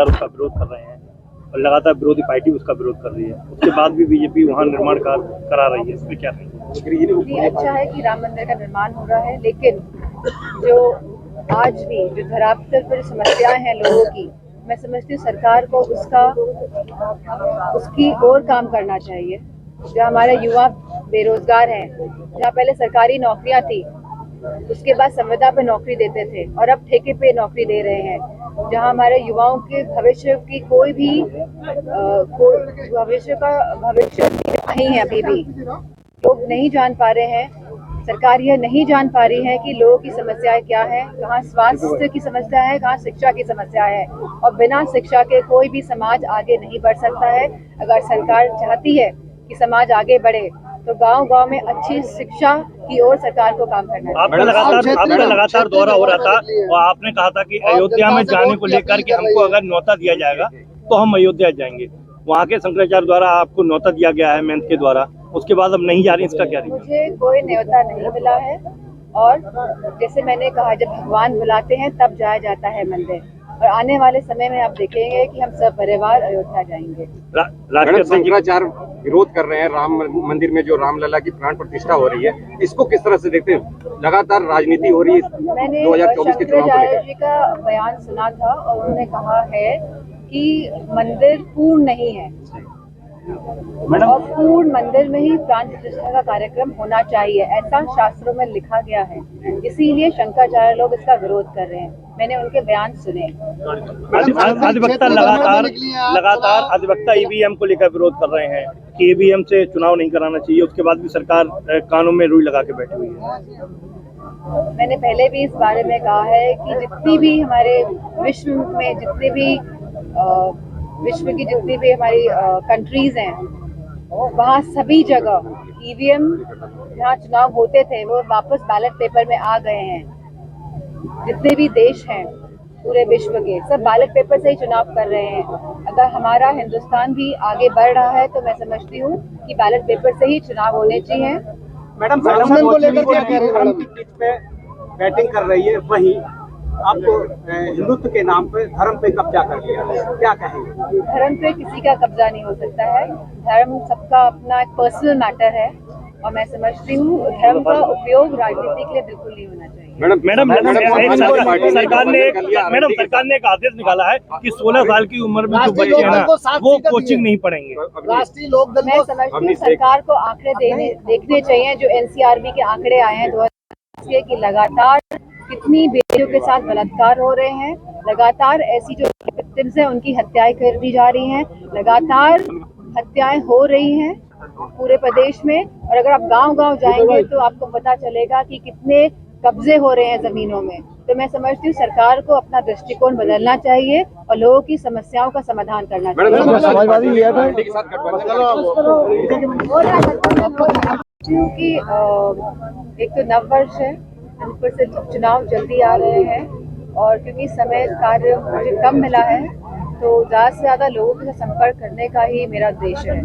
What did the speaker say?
भ्रष्टाचार उसका विरोध कर रहे हैं और लगातार विरोधी पार्टी उसका विरोध कर रही है, उसके बाद भी बीजेपी वहाँ निर्माण कार्य करा रही है, इसमें क्या नहीं? ये अच्छा है कि राम मंदिर का निर्माण हो रहा है, लेकिन जो आज भी जो धरातल पर समस्याएं हैं लोगों की, मैं समझती हूँ सरकार को उसकी और काम करना चाहिए। जो हमारे युवा बेरोजगार हैं, जहाँ पहले सरकारी नौकरियां थी, उसके बाद संविदा पे नौकरी देते थे और अब ठेके पे नौकरी दे रहे हैं, जहाँ हमारे युवाओं के भविष्य की कोई भविष्य नहीं है। अभी भी लोग नहीं जान पा रहे हैं, सरकार यह नहीं जान पा रही है कि लोगों की समस्याएं क्या है, कहाँ स्वास्थ्य की समस्या है, कहाँ शिक्षा की समस्या है। और बिना शिक्षा के कोई भी समाज आगे नहीं बढ़ सकता है। अगर सरकार चाहती है कि समाज आगे बढ़े तो गांव-गांव में अच्छी शिक्षा की ओर सरकार को काम करना है। आपका लगातार दौरा हो रहा था और आपने कहा था कि अयोध्या में जाने को लेकर के हमको अगर न्योता दिया जाएगा तो हम अयोध्या जाएंगे। वहाँ के शंकराचार्य द्वारा आपको न्योता दिया गया है मेंथ के द्वारा, उसके बाद अब नहीं जा रही, इसका क्या? मुझे कोई न्योता नहीं मिला है और जैसे मैंने कहा, जब भगवान बुलाते हैं तब जाया जाता है मंदिर, और आने वाले समय में आप देखेंगे कि हम सब परिवार अयोध्या जाएंगे। शंकराचार्य विरोध कर रहे हैं राम मंदिर में जो रामलला की प्राण प्रतिष्ठा हो रही है, इसको किस तरह से देखते हैं? लगातार राजनीति हो रही है। मैंने 2024 के चुनाव को लेकर जी का बयान सुना था और उन्होंने कहा है कि मंदिर पूर्ण नहीं है और पूर्ण मंदिर में ही प्राण प्रतिष्ठा का कार्यक्रम होना चाहिए, ऐसा शास्त्रों में लिखा गया है। इसीलिए शंकराचार्य लोग इसका विरोध कर रहे हैं। मैंने उनके बयान सुने। लगातार अधिवक्ता ईवीएम को लेकर विरोध कर रहे हैं कि ईवीएम से चुनाव नहीं कराना चाहिए, उसके बाद भी सरकार कानों में रुई लगा के बैठी हुई है। मैंने पहले भी इस बारे में कहा है कि जितनी भी हमारे विश्व में विश्व की जितनी भी हमारी कंट्रीज हैं, वहाँ सभी जगह ईवीएम जहाँ चुनाव होते थे वो वापस बैलेट पेपर में आ गए हैं। जितने भी देश हैं पूरे विश्व के, सब बैलेट पेपर से ही चुनाव कर रहे हैं। अगर हमारा हिंदुस्तान भी आगे बढ़ रहा है तो मैं समझती हूँ कि बैलेट पेपर से ही चुनाव होने चाहिए। मैडम, को लेकर के बैटिंग कर रही है, वही आपको हिंदुत्व के नाम पे धर्म पे कब्जा कर लिया, क्या कहेंगे? धर्म पे किसी का कब्जा नहीं हो सकता है। धर्म सबका अपना एक पर्सनल मैटर है और मैं समझती हूँ धर्म का उपयोग राजनीति के लिए बिल्कुल नहीं होना चाहिए। सरकार ने एक आदेश निकाला है कि 16 साल की उम्र में जो बच्चे हैं ना वो कोचिंग नहीं पढ़ेंगे। मैं समझती हूँ सरकार को आंकड़े देखने चाहिए। जो एनसीआरबी के आंकड़े आए हैं 2020 की लगातार कितनी बेटियों के साथ बलात्कार हो रहे हैं, लगातार ऐसी जो विक्टिम्स हैं उनकी हत्याएं कर दी जा रही हैं, लगातार हत्याएं हो रही हैं पूरे प्रदेश में। और अगर आप गांव-गांव जाएंगे तो आपको पता चलेगा कि कितने कब्जे हो रहे हैं जमीनों में। तो मैं समझती हूँ सरकार को अपना दृष्टिकोण बदलना चाहिए और लोगों की समस्याओं का समाधान करना चाहिए। क्योंकि एक तो नव वर्ष है, ऊपर से चुनाव जल्दी आ रहे हैं और क्योंकि समय कार्य मुझे कम मिला है तो ज़्यादा से ज़्यादा लोगों के साथ संपर्क करने का ही मेरा उद्देश्य है।